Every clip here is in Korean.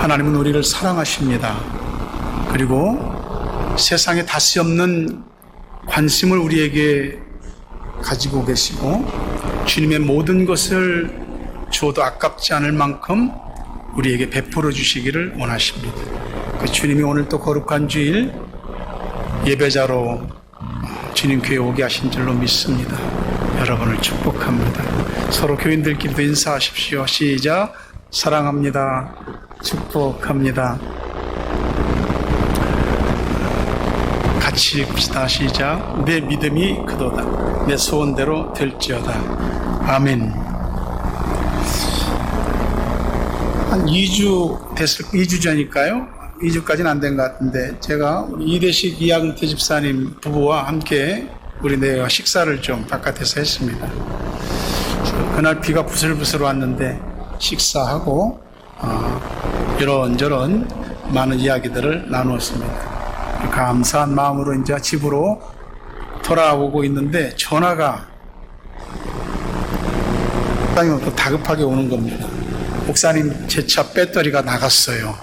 하나님은 우리를 사랑하십니다. 그리고 세상에 다시 없는 관심을 우리에게 가지고 계시고 주님의 모든 것을 줘도 아깝지 않을 만큼 우리에게 베풀어 주시기를 원하십니다. 그 주님이 오늘 또 거룩한 주일 예배자로 주님 교회에 오게 하신 줄로 믿습니다. 여러분을 축복합니다. 서로 교인들끼리도 인사하십시오. 시작. 사랑합니다. 축복합니다. 같이 읽읍시다. 시작. 내 믿음이 그도다. 내 소원대로 될지어다. 아멘. 한 2주 전일까요? 2주까지는 안 된 것 같은데 제가 이대식 이양태 집사님 부부와 함께 우리 내가 식사를 좀 바깥에서 했습니다. 그날 비가 부슬부슬 왔는데 식사하고 이런저런 많은 이야기들을 나누었습니다. 감사한 마음으로 이제 집으로 돌아오고 있는데 전화가 또 다급하게 오는 겁니다. 목사님, 제 차 배터리가 나갔어요.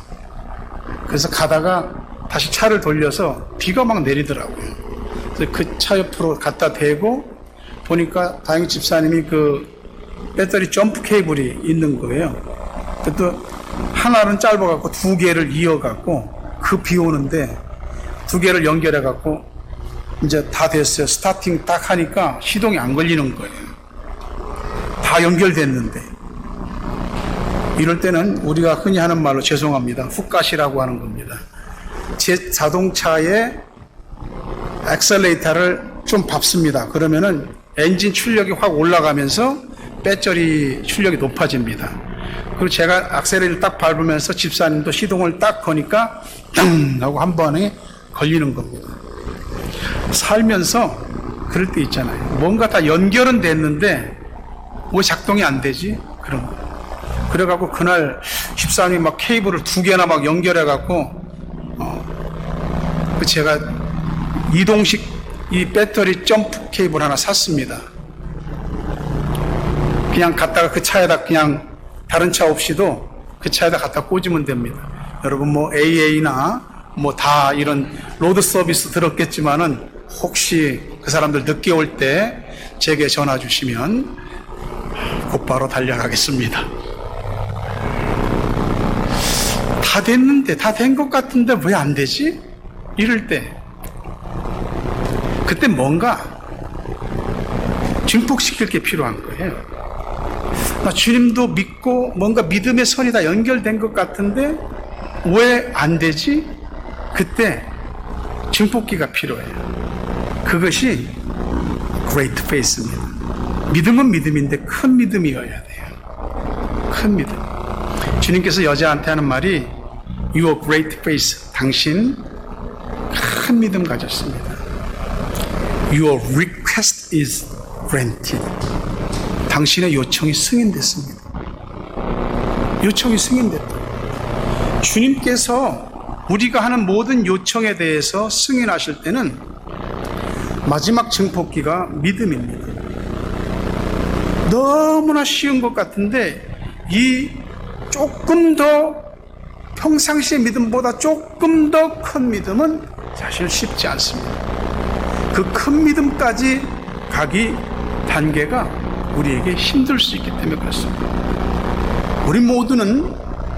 그래서 가다가 다시 차를 돌려서 비가 막 내리더라고요. 그래서 그 차 옆으로 갖다 대고 보니까 다행히 집사님이 그 배터리 점프 케이블이 있는 거예요. 또 하나는 짧아갖고 두 개를 이어갖고 그 비 오는데 두 개를 연결해갖고 이제 다 됐어요. 스타팅 딱 하니까 시동이 안 걸리는 거예요. 다 연결됐는데. 이럴 때는 우리가 흔히 하는 말로 죄송합니다. 훅가시라고 하는 겁니다. 제 자동차의 엑셀레이터를 좀 밟습니다. 그러면은 엔진 출력이 확 올라가면서 배터리 출력이 높아집니다. 그리고 제가 악셀을 딱 밟으면서 집사님도 시동을 딱 거니까 땅 하고 한 번에 걸리는 겁니다. 살면서 그럴 때 있잖아요. 뭔가 다 연결은 됐는데 왜 작동이 안 되지? 그런 거. 그래갖고 그날 집사님이 막 케이블을 두 개나 막 연결해갖고 제가 이동식 이 배터리 점프 케이블 하나 샀습니다. 그냥 갖다가 그 차에다 그냥 다른 차 없이도 그 차에다 갖다 꽂으면 됩니다. 여러분 뭐 AA나 뭐 다 이런 로드 서비스 들었겠지만은 혹시 그 사람들 늦게 올 때 제게 전화 주시면 곧바로 달려가겠습니다. 다 됐는데, 다 된 것 같은데 왜 안 되지? 이럴 때 그때 뭔가 증폭시킬 게 필요한 거예요. 나 주님도 믿고 뭔가 믿음의 선이 다 연결된 것 같은데 왜 안 되지? 그때 증폭기가 필요해요. 그것이 great faith입니다. 믿음은 믿음인데 큰 믿음이어야 돼요. 큰 믿음. 주님께서 여자한테 하는 말이 Your great faith. 당신 큰 믿음 가졌습니다. Your request is granted. 당신의 요청이 승인됐습니다. 요청이 승인됐다. 주님께서 우리가 하는 모든 요청에 대해서 승인하실 때는 마지막 증폭기가 믿음입니다. 너무나 쉬운 것 같은데 이 조금 더 평상시의 믿음보다 조금 더 큰 믿음은 사실 쉽지 않습니다. 그 큰 믿음까지 가기 단계가 우리에게 힘들 수 있기 때문에 그렇습니다. 우리 모두는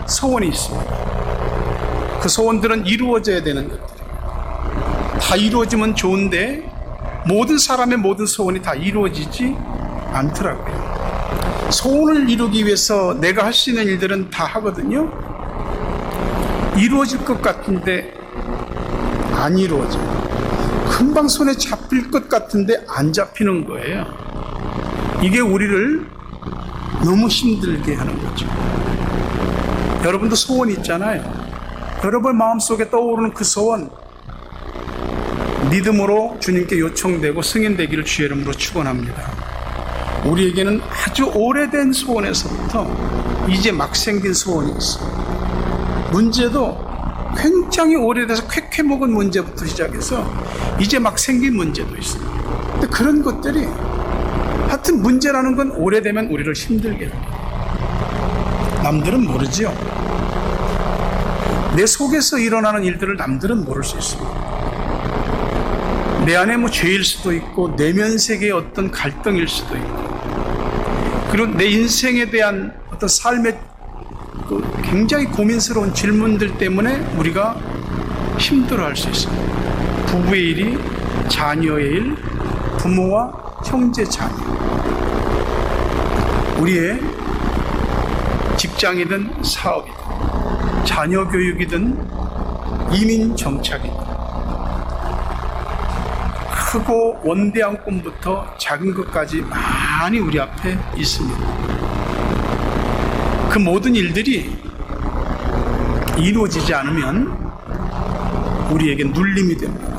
소원이 있습니다. 그 소원들은 이루어져야 되는 것들입니다. 다 이루어지면 좋은데 모든 사람의 모든 소원이 다 이루어지지 않더라고요. 소원을 이루기 위해서 내가 할 수 있는 일들은 다 하거든요. 이루어질 것 같은데 안 이루어져요. 금방 손에 잡힐 것 같은데 안 잡히는 거예요. 이게 우리를 너무 힘들게 하는 거죠. 여러분도 소원이 있잖아요. 여러분 마음속에 떠오르는 그 소원 믿음으로 주님께 요청되고 승인되기를 주의 이름으로 축원합니다. 우리에게는 아주 오래된 소원에서부터 이제 막 생긴 소원이 있어요. 문제도 굉장히 오래돼서 쾌쾌 먹은 문제부터 시작해서 이제 막 생긴 문제도 있어요. 근데 그런 것들이 하여튼 문제라는 건 오래되면 우리를 힘들게 합니다. 남들은 모르지요. 내 속에서 일어나는 일들을 남들은 모를 수 있습니다. 내 안에 뭐 죄일 수도 있고 내면 세계의 어떤 갈등일 수도 있고, 그리고 내 인생에 대한 어떤 삶의 굉장히 고민스러운 질문들 때문에 우리가 힘들어할 수 있습니다. 부부의 일이, 자녀의 일, 부모와 형제 자녀, 우리의 직장이든 사업이든 자녀 교육이든 이민 정착이든 크고 원대한 꿈부터 작은 것까지 많이 우리 앞에 있습니다. 그 모든 일들이 이루어지지 않으면 우리에게 눌림이 됩니다.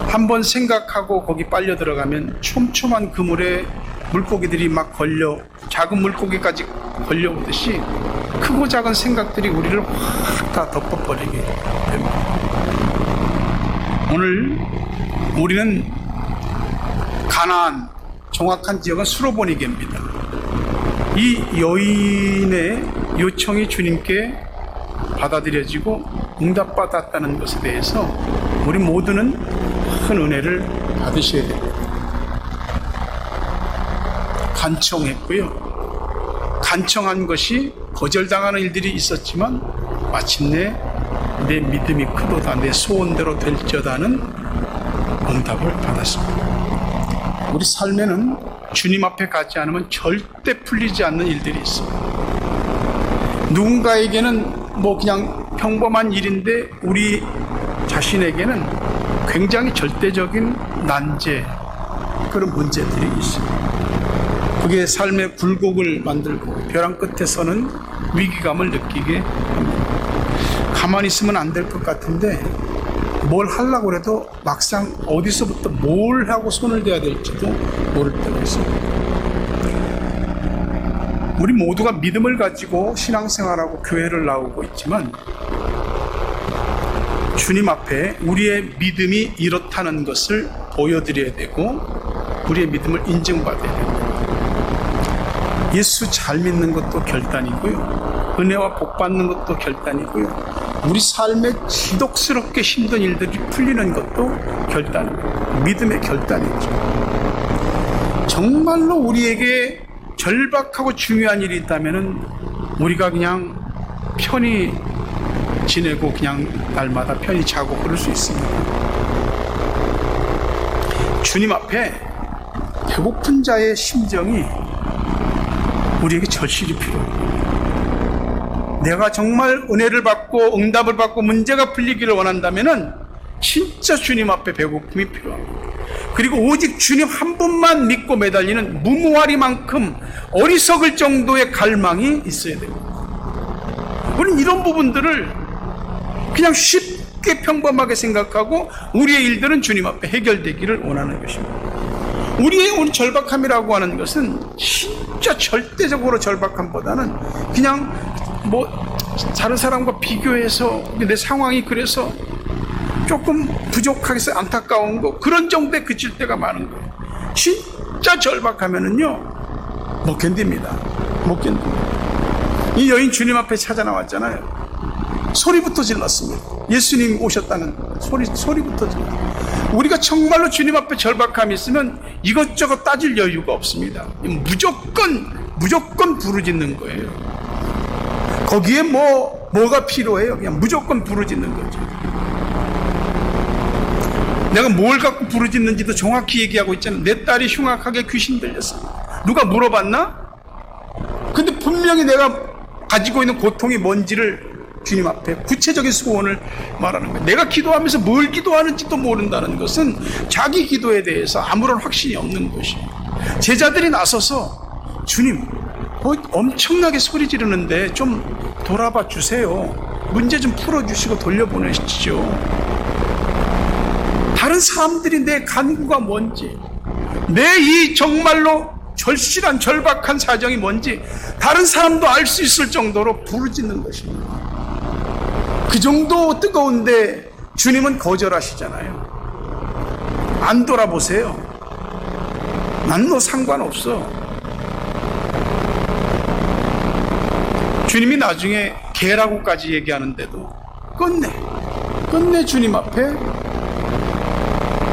한번 생각하고 거기 빨려 들어가면 촘촘한 그물에 물고기들이 막 걸려, 작은 물고기까지 걸려오듯이 크고 작은 생각들이 우리를 확 다 덮어버리게 됩니다. 오늘 우리는 가나안, 정확한 지역은 수로보니게입니다. 이 여인의 요청이 주님께 받아들여지고 응답받았다는 것에 대해서 우리 모두는 큰 은혜를 받으셔야 됩니다. 간청했고요. 간청한 것이 거절당하는 일들이 있었지만 마침내 내 믿음이 크도다, 내 소원대로 될지어다는 응답을 받았습니다. 우리 삶에는 주님 앞에 가지 않으면 절대 풀리지 않는 일들이 있습니다. 누군가에게는 뭐 그냥 평범한 일인데 우리 자신에게는 굉장히 절대적인 난제, 그런 문제들이 있습니다. 그게 삶의 굴곡을 만들고 벼랑 끝에 서는 위기감을 느끼게 합니다. 가만히 있으면 안 될 것 같은데 뭘 하려고 해도 막상 어디서부터 뭘 하고 손을 대야 될지도 모를 때가 있습니다. 우리 모두가 믿음을 가지고 신앙생활하고 교회를 나오고 있지만 주님 앞에 우리의 믿음이 이렇다는 것을 보여드려야 되고 우리의 믿음을 인정받아야 됩니다. 예수 잘 믿는 것도 결단이고요, 은혜와 복 받는 것도 결단이고요, 우리 삶에 지독스럽게 힘든 일들이 풀리는 것도 결단입니다. 믿음의 결단이죠. 정말로 우리에게 절박하고 중요한 일이 있다면 우리가 그냥 편히 지내고 그냥 날마다 편히 자고 그럴 수 있습니다. 주님 앞에 배고픈 자의 심정이 우리에게 절실히 필요합니다. 내가 정말 은혜를 받고 응답을 받고 문제가 풀리기를 원한다면 진짜 주님 앞에 배고픔이 필요합니다. 그리고 오직 주님 한 분만 믿고 매달리는 무모하리만큼 어리석을 정도의 갈망이 있어야 됩니다. 우리는 이런 부분들을 그냥 쉽게 평범하게 생각하고 우리의 일들은 주님 앞에 해결되기를 원하는 것입니다. 우리의 오늘 절박함이라고 하는 것은 진짜 절대적으로 절박함보다는 그냥 뭐 다른 사람과 비교해서 내 상황이 그래서 조금 부족하게 해서 안타까운 거, 그런 정도에 그칠 때가 많은 거예요. 진짜 절박하면은요 못 견딥니다. 못 견딥니다. 이 여인 주님 앞에 찾아 나왔잖아요. 소리부터 질렀습니다. 예수님 오셨다는 소리부터 질렀습니다. 우리가 정말로 주님 앞에 절박함이 있으면 이것저것 따질 여유가 없습니다. 무조건 부르짖는 거예요. 거기에 뭐가 필요해요? 그냥 무조건 부르짖는 거죠. 내가 뭘 갖고 부르짖는지도 정확히 얘기하고 있잖아요. 내 딸이 흉악하게 귀신 들렸습니다. 누가 물어봤나? 근데 분명히 내가 가지고 있는 고통이 뭔지를 주님 앞에 구체적인 소원을 말하는 거예요. 내가 기도하면서 뭘 기도하는지도 모른다는 것은 자기 기도에 대해서 아무런 확신이 없는 것이에요. 제자들이 나서서 주님 엄청나게 소리 지르는데 좀 돌아봐 주세요. 문제 좀 풀어주시고 돌려보내시죠. 다른 사람들이 내 간구가 뭔지, 내 이 정말로 절실한 절박한 사정이 뭔지 다른 사람도 알 수 있을 정도로 부르짖는 것입니다. 그 정도 뜨거운데 주님은 거절하시잖아요. 안 돌아보세요. 난 너 상관없어. 주님이 나중에 개라고까지 얘기하는데도 끝내 주님 앞에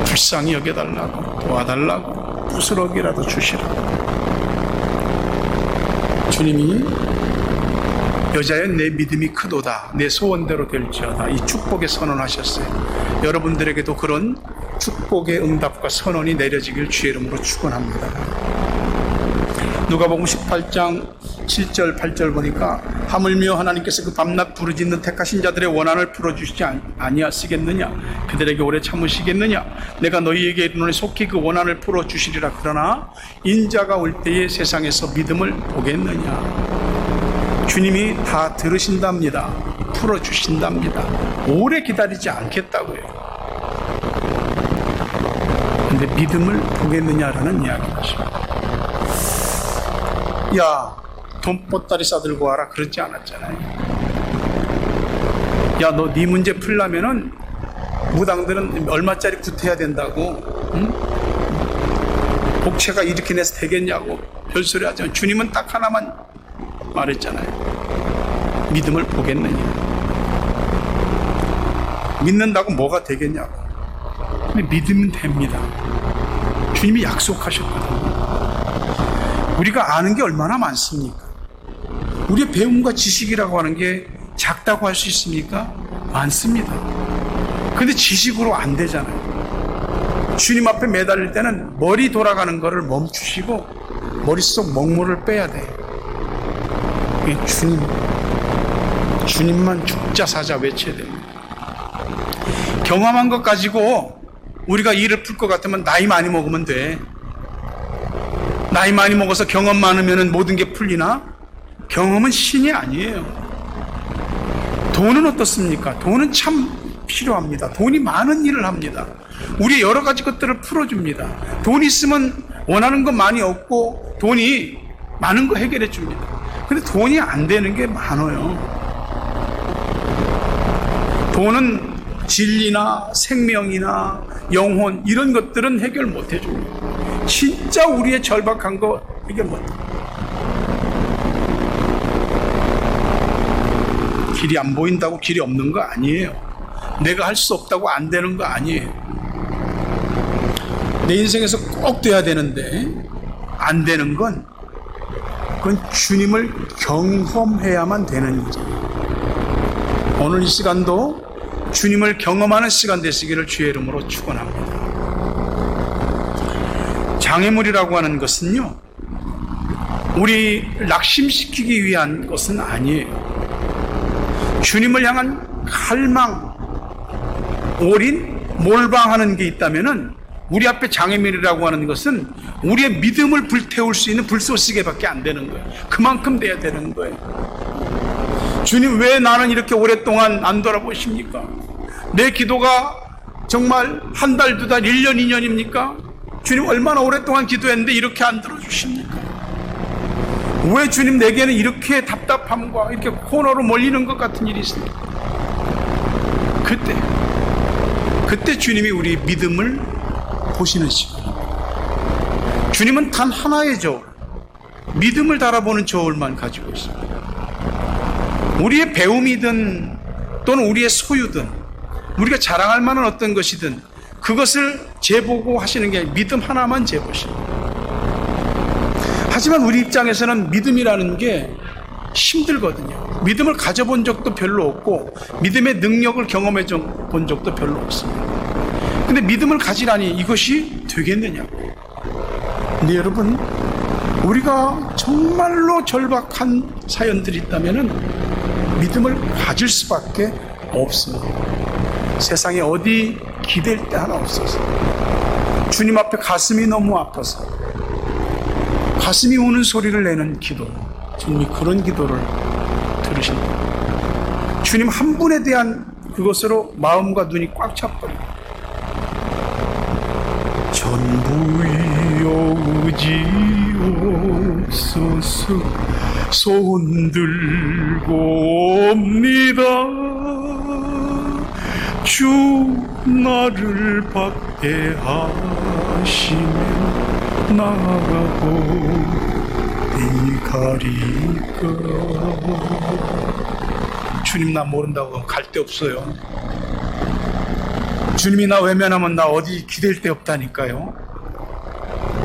불쌍히 여겨달라고, 도와달라고, 부스러기라도 주시라고. 주님이 여자여 내 믿음이 크도다, 내 소원대로 될지어다, 이 축복의 선언하셨어요. 여러분들에게도 그런 축복의 응답과 선언이 내려지길 주의 이름으로 축원합니다. 누가복음 18장 7절 8절 보니까 하물며 하나님께서 그 밤낮 부르짖는 택하신 자들의 원한을 풀어주시지 아니하시겠느냐, 그들에게 오래 참으시겠느냐, 내가 너희에게 이르노니 속히 그 원한을 풀어주시리라. 그러나 인자가 올 때에 세상에서 믿음을 보겠느냐. 주님이 다 들으신답니다. 풀어주신답니다. 오래 기다리지 않겠다고요. 근데 믿음을 보겠느냐라는 이야기입니다. 야, 돈 보따리 싸들고 와라 그러지 않았잖아요. 야, 너 네 문제 풀려면은 무당들은 얼마짜리 구태야 된다고, 응? 복채가 이렇게 내서 되겠냐고 별소리 하죠. 주님은 딱 하나만 말했잖아요. 믿음을 보겠느냐. 믿는다고 뭐가 되겠냐고. 근데 믿으면 됩니다. 주님이 약속하셨거든요. 우리가 아는 게 얼마나 많습니까? 우리의 배움과 지식이라고 하는 게 작다고 할 수 있습니까? 많습니다. 근데 지식으로 안 되잖아요. 주님 앞에 매달릴 때는 머리 돌아가는 거를 멈추시고 머릿속 먹물을 빼야 돼요. 주님만 죽자 사자 외쳐야 됩니다. 경험한 것 가지고 우리가 일을 풀 것 같으면 나이 많이 먹으면 돼. 나이 많이 먹어서 경험 많으면 모든 게 풀리나? 경험은 신이 아니에요. 돈은 어떻습니까? 돈은 참 필요합니다. 돈이 많은 일을 합니다. 우리 여러 가지 것들을 풀어줍니다. 돈 있으면 원하는 거 많이 얻고 돈이 많은 거 해결해 줍니다. 근데 돈이 안 되는 게 많아요. 돈은 진리나 생명이나 영혼 이런 것들은 해결 못 해줍니다. 진짜 우리의 절박한 거 해결 못 해요. 길이 안 보인다고 길이 없는 거 아니에요. 내가 할 수 없다고 안 되는 거 아니에요. 내 인생에서 꼭 돼야 되는데 안 되는 건 그건 주님을 경험해야만 되는 일이에요. 오늘 이 시간도 주님을 경험하는 시간 되시기를 주의 이름으로 축원합니다. 장애물이라고 하는 것은요, 우리 낙심시키기 위한 것은 아니에요. 주님을 향한 갈망, 올인, 몰방하는 게 있다면은 우리 앞에 장애물이라고 하는 것은 우리의 믿음을 불태울 수 있는 불쏘시개밖에 안 되는 거예요. 그만큼 돼야 되는 거예요. 주님, 왜 나는 이렇게 오랫동안 안 돌아보십니까? 내 기도가 정말 한 달, 두 달, 1년, 2년입니까? 주님, 얼마나 오랫동안 기도했는데 이렇게 안 들어주십니까? 왜 주님 내게는 이렇게 답답함과 이렇게 코너로 몰리는 것 같은 일이 있습니까? 그때 주님이 우리 믿음을 보시는 시간입니다. 주님은 단 하나의 저울, 믿음을 달아보는 저울만 가지고 있습니다. 우리의 배움이든 또는 우리의 소유든 우리가 자랑할 만한 어떤 것이든 그것을 재보고 하시는 게 믿음 하나만 재보십니다. 하지만 우리 입장에서는 믿음이라는 게 힘들거든요. 믿음을 가져본 적도 별로 없고 믿음의 능력을 경험해 본 적도 별로 없습니다. 근데 믿음을 가지라니 이것이 되겠느냐고. 근데 여러분, 우리가 정말로 절박한 사연들이 있다면 믿음을 가질 수밖에 없습니다. 세상에 어디 기댈 데 하나 없어서, 주님 앞에 가슴이 너무 아파서 가슴이 우는 소리를 내는 기도, 주님이 그런 기도를 들으신다. 주님 한 분에 대한 그것으로 마음과 눈이 꽉 차버립니다. 전부여 의지옵소서 손 들고 옵니다. 주 나를 박대하시면 나가고 이 가리까. 주님 나 모른다고 갈 데 없어요. 주님이 나 외면하면 나 어디 기댈 데 없다니까요.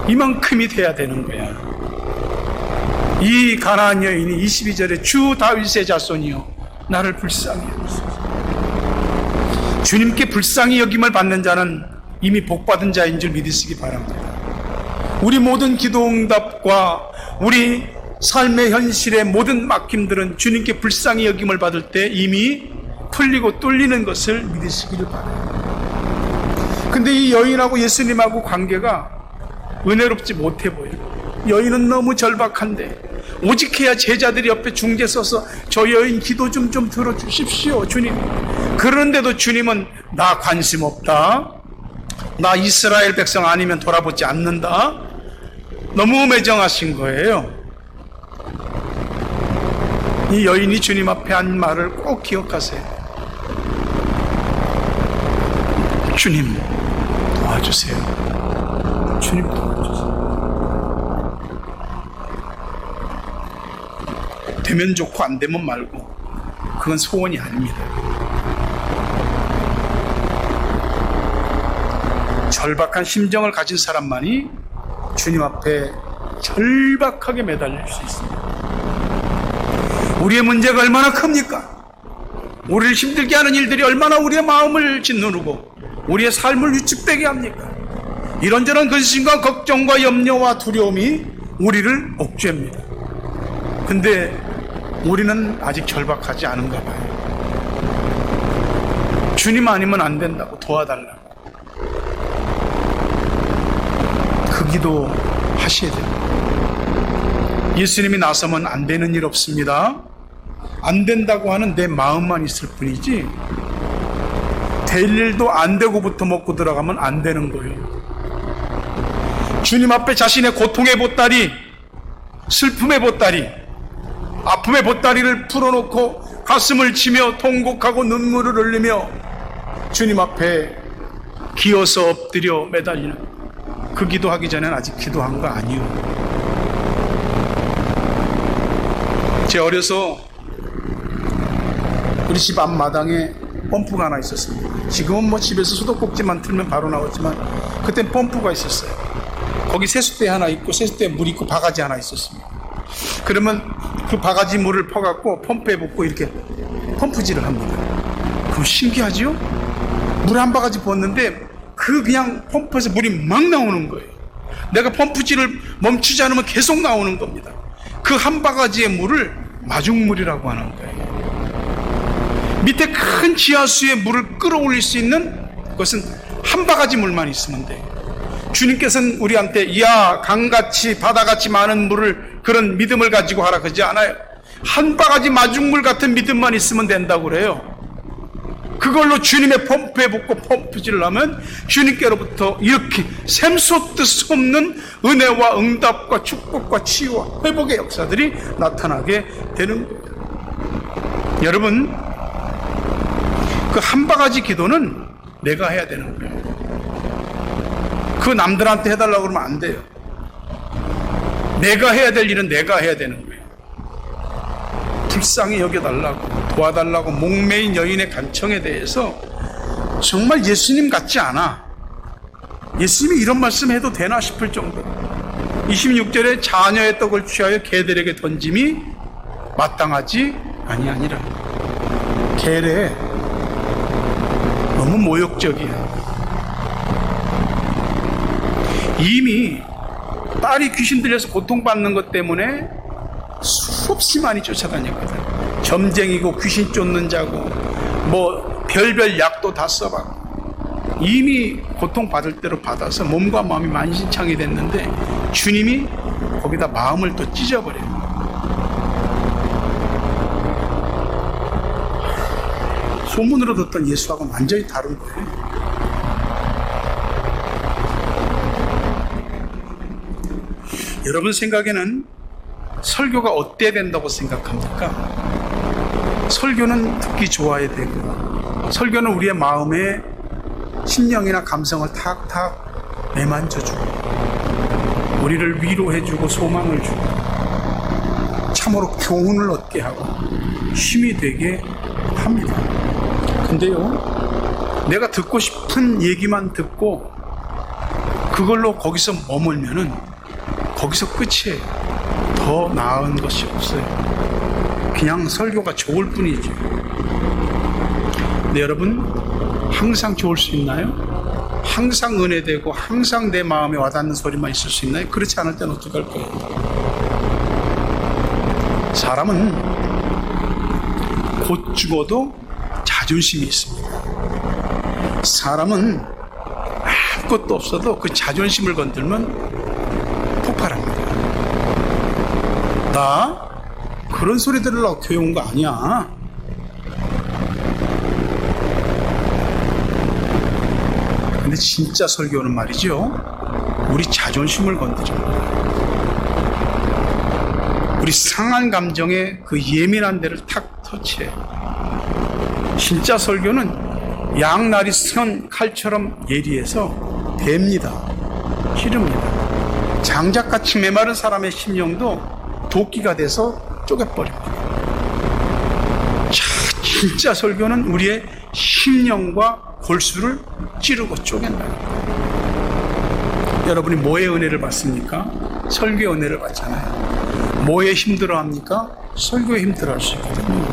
이만큼이 돼야 되는 거야. 이 가나안 여인이 22절에 주 다윗의 자손이요 나를 불쌍히 여기소서. 주님께 불쌍히 여김을 받는 자는 이미 복받은 자인 줄 믿으시기 바랍니다. 우리 모든 기도 응답과 우리 삶의 현실의 모든 막힘들은 주님께 불쌍히 여김을 받을 때 이미 풀리고 뚫리는 것을 믿으시기를 바랍니다. 근데 이 여인하고 예수님하고 관계가 은혜롭지 못해 보여요. 여인은 너무 절박한데 오직해야 제자들이 옆에 중재 서서 저 여인 기도 좀 들어주십시오 주님. 그런데도 주님은 나 관심 없다, 나 이스라엘 백성 아니면 돌아보지 않는다, 너무 매정하신 거예요. 이 여인이 주님 앞에 한 말을 꼭 기억하세요. 주님 도와주세요. 주님 도와주세요. 되면 좋고 안 되면 말고 그건 소원이 아닙니다. 절박한 심정을 가진 사람만이 주님 앞에 절박하게 매달릴 수 있습니다. 우리의 문제가 얼마나 큽니까? 우리를 힘들게 하는 일들이 얼마나 우리의 마음을 짓누르고 우리의 삶을 위축되게 합니까? 이런저런 근심과 걱정과 염려와 두려움이 우리를 옥죄합니다. 근데 우리는 아직 절박하지 않은가 봐요. 주님 아니면 안 된다고 도와달라고 그 기도 하셔야 됩니다. 예수님이 나서면 안 되는 일 없습니다. 안 된다고 하는 내 마음만 있을 뿐이지 될 일도 안 되고부터 먹고 들어가면 안 되는 거예요. 주님 앞에 자신의 고통의 보따리, 슬픔의 보따리, 아픔의 보따리를 풀어놓고 가슴을 치며 통곡하고 눈물을 흘리며 주님 앞에 기어서 엎드려 매달리는 그 기도하기 전에는 아직 기도한 거 아니에요. 제가 어려서 우리 집 앞마당에 펌프가 하나 있었습니다. 지금은 뭐 집에서 수도꼭지만 틀면 바로 나오지만 그땐 펌프가 있었어요. 거기 세숫대 하나 있고 세숫대에 물 있고 바가지 하나 있었습니다. 그러면 그 바가지 물을 퍼갖고 펌프에 붓고 이렇게 펌프질을 합니다. 그럼 신기하죠? 물 한 바가지 부었는데 그냥 펌프에서 물이 막 나오는 거예요. 내가 펌프질을 멈추지 않으면 계속 나오는 겁니다. 그 한 바가지의 물을 마중물이라고 하는 거예요. 밑에 큰 지하수의 물을 끌어올릴 수 있는 것은 한 바가지 물만 있으면 돼요. 주님께서는 우리한테 야 강같이 바다같이 많은 물을 그런 믿음을 가지고 하라 그러지 않아요. 한 바가지 마중물 같은 믿음만 있으면 된다고 그래요. 그걸로 주님의 펌프에 붓고 펌프질을 하면 주님께로부터 이렇게 샘솟듯 솟는 은혜와 응답과 축복과 치유와 회복의 역사들이 나타나게 되는 거예요. 여러분, 그 한 바가지 기도는 내가 해야 되는 거예요. 그 남들한테 해달라고 그러면 안 돼요. 내가 해야 될 일은 내가 해야 되는 거예요. 불쌍히 여겨달라고 도와달라고 목매인 여인의 간청에 대해서 정말 예수님 같지 않아. 예수님이 이런 말씀 해도 되나 싶을 정도. 26절에 자녀의 떡을 취하여 개들에게 던짐이 마땅하지 아니하니라. 개래 너무 모욕적이야. 이미 딸이 귀신 들려서 고통받는 것 때문에 수없이 많이 쫓아다녔거든. 점쟁이고 귀신 쫓는 자고 뭐 별별 약도 다 써봤고 이미 고통받을 대로 받아서 몸과 마음이 만신창이 됐는데 주님이 거기다 마음을 또 찢어버려요. 소문으로 듣던 예수하고는 완전히 다른 거예요. 여러분 생각에는 설교가 어때야 된다고 생각합니까? 설교는 듣기 좋아야 되고 설교는 우리의 마음에 심령이나 감성을 탁탁 매만져주고 우리를 위로해주고 소망을 주고 참으로 교훈을 얻게 하고 힘이 되게 합니다. 근데요, 내가 듣고 싶은 얘기만 듣고 그걸로 거기서 머물면은 거기서 끝이에요. 더 나은 것이 없어요. 그냥 설교가 좋을 뿐이죠. 근데 여러분, 항상 좋을 수 있나요? 항상 은혜되고 항상 내 마음에 와닿는 소리만 있을 수 있나요? 그렇지 않을 때는 어떡할 거예요? 사람은 곧 죽어도 자존심이 있습니다. 사람은 아무것도 없어도 그 자존심을 건들면 폭발합니다. 나 그런 소리 들으려고 교회 온 거 아니야. 근데 진짜 설교는 말이죠, 우리 자존심을 건드립니다. 우리 상한 감정의 그 예민한 데를 탁 터치해요. 진짜 설교는 양날이 선 칼처럼 예리해서 뱀니다. 찌릅니다. 장작같이 메마른 사람의 심령도 도끼가 돼서 쪼개버립니다. 자, 진짜 설교는 우리의 심령과 골수를 찌르고 쪼갠다. 여러분이 뭐의 은혜를 받습니까? 설교의 은혜를 받잖아요. 뭐에 힘들어합니까? 설교에 힘들어할 수 있거든요.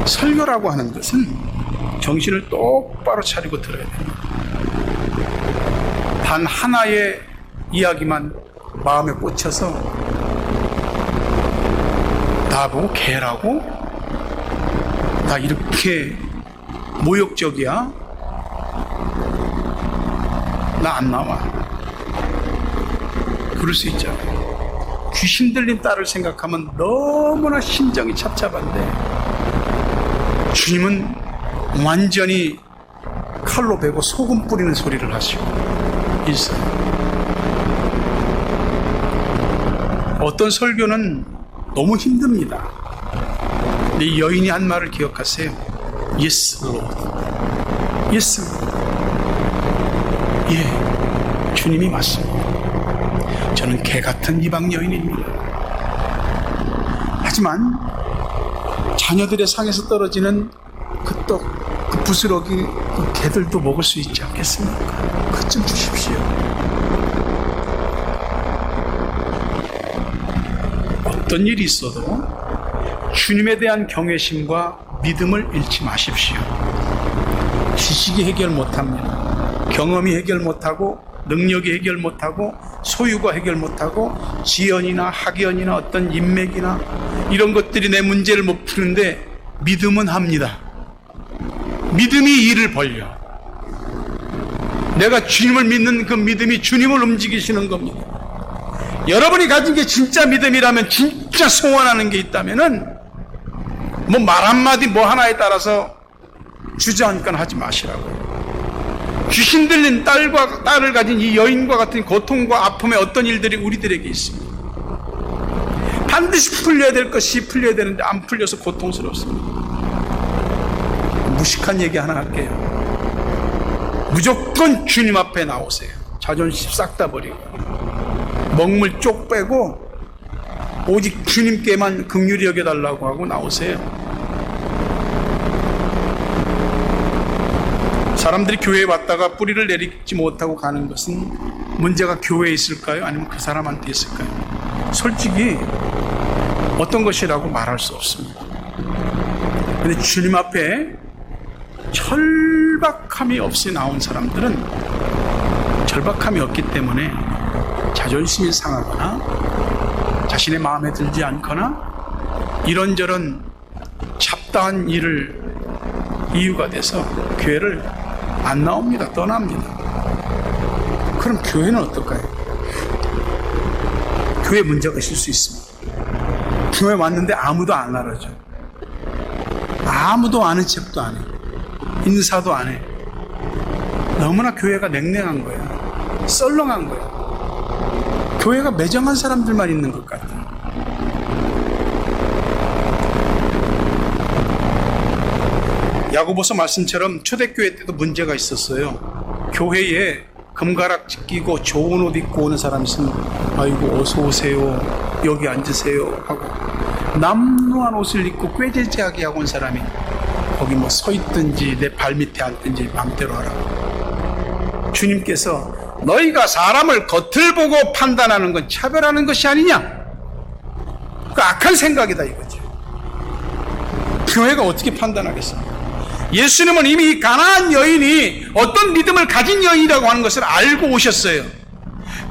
설교라고 하는 것은 정신을 똑바로 차리고 들어야 됩니다. 단 하나의 이야기만 마음에 꽂혀서 나보고 개라고? 나 이렇게 모욕적이야? 나 안 나와. 그럴 수 있잖아요. 귀신 들린 딸을 생각하면 너무나 심정이 착잡한데 주님은 완전히 칼로 베고 소금 뿌리는 소리를 하시고 있어요. 어떤 설교는 너무 힘듭니다. 근데 이 여인이 한 말을 기억하세요. Yes, Lord. Yes, Lord. 예, 주님이 맞습니다. 저는 개 같은 이방 여인입니다. 하지만 자녀들의 상에서 떨어지는 그 떡, 그 부스러기, 그 개들도 먹을 수 있지 않겠습니까? 그것 좀 주십시오. 어떤 일이 있어도 주님에 대한 경외심과 믿음을 잃지 마십시오. 지식이 해결 못합니다. 경험이 해결 못하고 능력이 해결 못하고 소유가 해결 못하고 지연이나 학연이나 어떤 인맥이나 이런 것들이 내 문제를 못 푸는데 믿음은 합니다. 믿음이 일을 벌려. 내가 주님을 믿는 그 믿음이 주님을 움직이시는 겁니다. 여러분이 가진 게 진짜 믿음이라면, 진짜 소원하는 게 있다면은 뭐 말 한마디 뭐 하나에 따라서 주저앉거나 하지 마시라고요. 귀신 들린 딸을 가진 이 여인과 같은 고통과 아픔의 어떤 일들이 우리들에게 있습니다. 반드시 풀려야 될 것이 풀려야 되는데 안 풀려서 고통스럽습니다. 무식한 얘기 하나 할게요. 무조건 주님 앞에 나오세요. 자존심 싹 다 버리고 먹물 쪽 빼고 오직 주님께만 긍휼히 여겨달라고 하고 나오세요. 사람들이 교회에 왔다가 뿌리를 내리지 못하고 가는 것은 문제가 교회에 있을까요? 아니면 그 사람한테 있을까요? 솔직히 어떤 것이라고 말할 수 없습니다. 그런데 주님 앞에 절박함이 없이 나온 사람들은 절박함이 없기 때문에 자존심이 상하거나 자신의 마음에 들지 않거나 이런저런 잡다한 일을 이유가 돼서 교회를 안 나옵니다. 떠납니다. 그럼 교회는 어떨까요? 교회 문제가 있을 수 있습니다. 교회 왔는데 아무도 안 알아줘. 아무도 아는 척도 안 해. 인사도 안 해. 너무나 교회가 냉랭한 거야. 썰렁한 거야. 교회가 매정한 사람들만 있는 것 같아. 야고보서 말씀처럼 초대교회 때도 문제가 있었어요. 교회에 금가락 끼고 좋은 옷 입고 오는 사람 있으면 아이고 어서 오세요, 여기 앉으세요 하고, 남루한 옷을 입고 꾀죄죄하게 하고 온 사람이 거기 뭐 서 있든지 내 발밑에 앉든지 맘대로 하라고. 주님께서 너희가 사람을 겉을 보고 판단하는 건 차별하는 것이 아니냐, 그 악한 생각이다 이거죠. 교회가 어떻게 판단하겠습니까? 예수님은 이미 이 가나안 여인이 어떤 믿음을 가진 여인이라고 하는 것을 알고 오셨어요.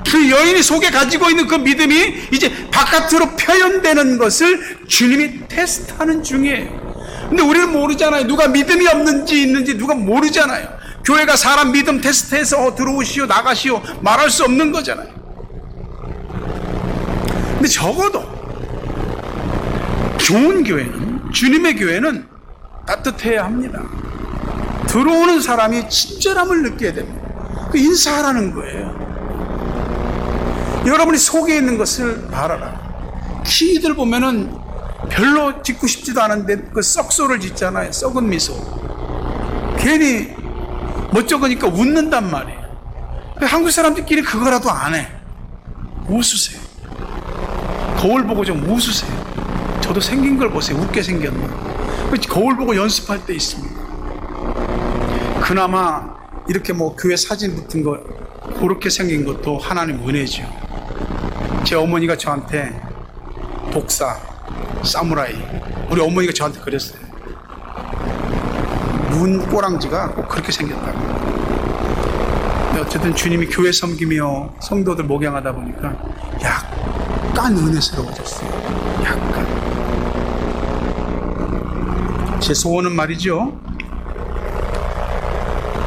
그 여인이 속에 가지고 있는 그 믿음이 이제 바깥으로 표현되는 것을 주님이 테스트하는 중이에요. 근데 우리는 모르잖아요. 누가 믿음이 없는지 있는지 누가 모르잖아요. 교회가 사람 믿음 테스트해서 들어오시오 나가시오 말할 수 없는 거잖아요. 근데 적어도 좋은 교회는, 주님의 교회는 따뜻해야 합니다. 들어오는 사람이 친절함을 느껴야 됩니다. 그 인사하라는 거예요. 여러분이 속에 있는 것을 바라라. 키들 보면은 별로 짓고 싶지도 않은데 그 썩소를 짓잖아요. 썩은 미소. 괜히 멋쩍으니까 웃는단 말이에요. 한국 사람들끼리 그거라도 안 해. 웃으세요. 거울 보고 좀 웃으세요. 저도 생긴 걸 보세요. 웃게 생겼나. 거울 보고 연습할 때 있습니다. 그나마 이렇게 뭐 교회 사진 붙은 거 그렇게 생긴 것도 하나님 은혜죠. 제 어머니가 저한테 독사, 사무라이, 우리 어머니가 저한테 그랬어요. 눈 꼬랑지가 꼭 그렇게 생겼다고. 근데 어쨌든 주님이 교회 섬기며 성도들 목양하다 보니까 약간 은혜스러워졌어요. 약간. 제 소원은 말이죠,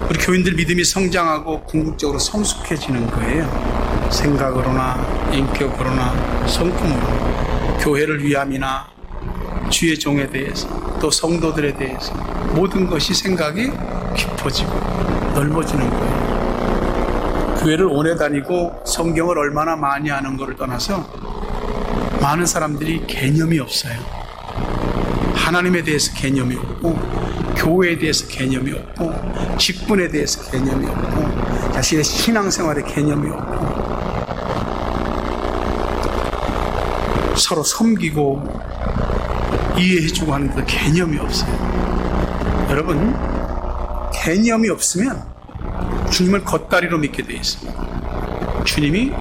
우리 교인들 믿음이 성장하고 궁극적으로 성숙해지는 거예요. 생각으로나 인격으로나 성품으로. 교회를 위함이나 주의 종에 대해서 또 성도들에 대해서 모든 것이 생각이 깊어지고 넓어지는 거예요. 교회를 오래 다니고 성경을 얼마나 많이 아는 것을 떠나서 많은 사람들이 개념이 없어요. 하나님에 대해서 개념이 없고, 교회에 대해서 개념이 없고, 직분에 대해서 개념이 없고, 자신의 신앙생활에 개념이 없고, 서로 섬기고 이해해주고 하는데 개념이 없어요. 여러분, 개념이 없으면 주님을 겉다리로 믿게 되어 있습니다. 주님이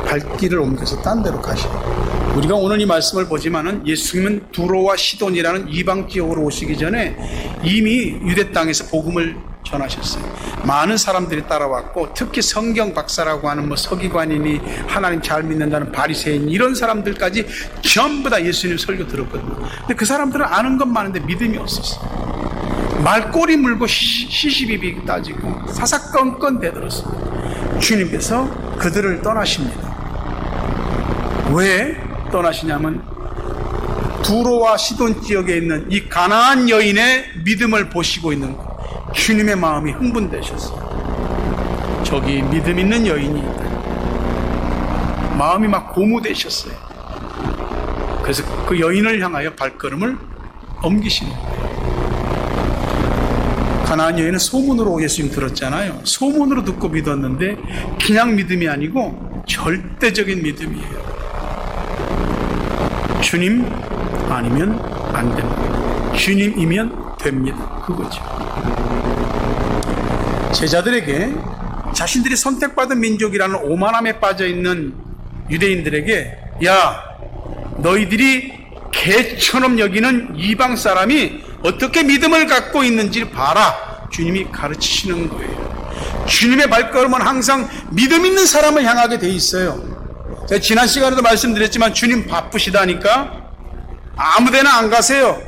발길을 옮겨서 딴 데로 가시고, 우리가 오늘 이 말씀을 보지만은 예수님은 두로와 시돈이라는 이방 지역으로 오시기 전에 이미 유대 땅에서 복음을 전하셨어요. 많은 사람들이 따라왔고, 특히 성경 박사라고 하는 뭐 서기관이니 하나님 잘 믿는다는 바리새인 이런 사람들까지 전부 다 예수님 설교 들었거든요. 근데 그 사람들은 아는 건 많은데 믿음이 없었어요. 말꼬리 물고 시시비비 따지고 사사건건 대들었어요. 주님께서 그들을 떠나십니다. 왜 떠나시냐면 두로와 시돈 지역에 있는 이 가나안 여인의 믿음을 보시고 있는 것, 주님의 마음이 흥분되셨어요. 저기 믿음 있는 여인이 있다. 마음이 막 고무되셨어요. 그래서 그 여인을 향하여 발걸음을 옮기시는 거예요. 가나안 여인은 소문으로 예수님 들었잖아요. 소문으로 듣고 믿었는데 그냥 믿음이 아니고 절대적인 믿음이에요. 주님 아니면 안 됩니다. 주님이면 됩니다. 그거죠. 제자들에게 자신들이 선택받은 민족이라는 오만함에 빠져있는 유대인들에게, 야, 너희들이 개처럼 여기는 이방 사람이 어떻게 믿음을 갖고 있는지 봐라. 주님이 가르치시는 거예요. 주님의 발걸음은 항상 믿음 있는 사람을 향하게 돼 있어요. 제가 지난 시간에도 말씀드렸지만 주님 바쁘시다니까 아무데나 안 가세요.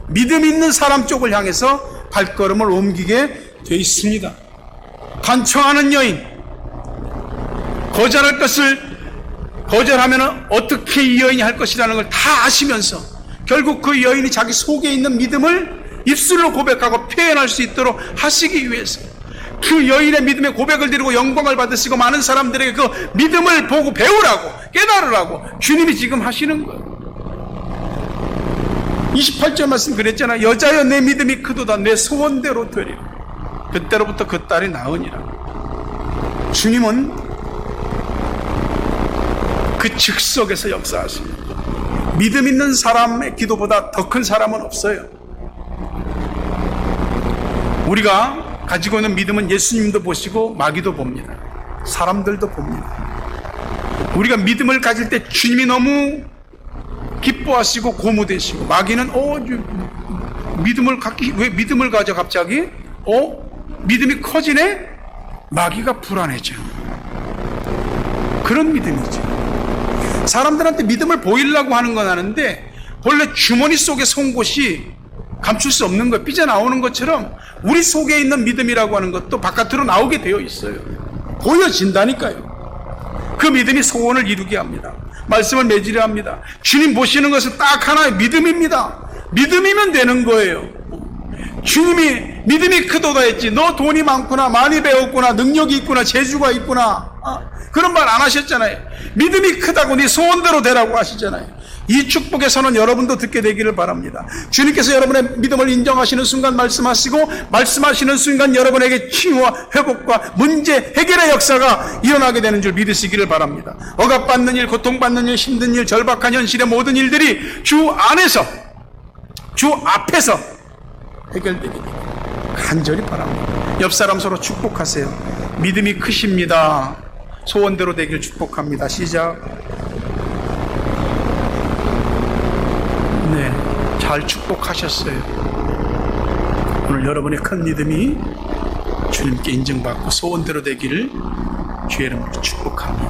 믿음 있는 사람 쪽을 향해서 발걸음을 옮기게 돼 있습니다. 간청하는 여인, 거절할 것을 거절하면 어떻게 이 여인이 할 것이라는 걸 다 아시면서 결국 그 여인이 자기 속에 있는 믿음을 입술로 고백하고 표현할 수 있도록 하시기 위해서 그 여인의 믿음의 고백을 드리고 영광을 받으시고 많은 사람들에게 그 믿음을 보고 배우라고 깨달으라고 주님이 지금 하시는 거예요. 28절 말씀 그랬잖아. 여자여 내 믿음이 크도다 내 소원대로 되리라. 그때로부터 그 딸이 나으니라. 주님은 그 즉석에서 역사하십니다. 믿음 있는 사람의 기도보다 더 큰 사람은 없어요. 우리가 가지고 있는 믿음은 예수님도 보시고 마귀도 봅니다. 사람들도 봅니다. 우리가 믿음을 가질 때 주님이 너무 기뻐하시고 고무되시고, 마귀는 믿음을 갖기, 왜 믿음을 가져 갑자기? 믿음이 커지네? 마귀가 불안해져. 그런 믿음이죠. 사람들한테 믿음을 보이려고 하는 건 아는데, 본래 주머니 속에 속옷이 감출 수 없는 거, 삐져나오는 것처럼 우리 속에 있는 믿음이라고 하는 것도 바깥으로 나오게 되어 있어요. 보여진다니까요. 그 믿음이 소원을 이루게 합니다. 말씀을 맺으려 합니다. 주님 보시는 것은 딱 하나의 믿음입니다. 믿음이면 되는 거예요. 주님이 믿음이 크도다 했지, 너 돈이 많구나, 많이 배웠구나, 능력이 있구나, 재주가 있구나, 그런 말 안 하셨잖아요. 믿음이 크다고 네 소원대로 되라고 하시잖아요. 이 축복의 선언 여러분도 듣게 되기를 바랍니다. 주님께서 여러분의 믿음을 인정하시는 순간 말씀하시고, 말씀하시는 순간 여러분에게 치유와 회복과 문제 해결의 역사가 일어나게 되는 줄 믿으시기를 바랍니다. 억압받는 일, 고통받는 일, 힘든 일, 절박한 현실의 모든 일들이 주 안에서, 주 앞에서 해결되기를 간절히 바랍니다. 옆 사람 서로 축복하세요. 믿음이 크십니다. 소원대로 되길 축복합니다. 시작. 네, 잘 축복하셨어요. 오늘 여러분의 큰 믿음이 주님께 인정받고 소원대로 되기를 주의 이름으로 축복합니다.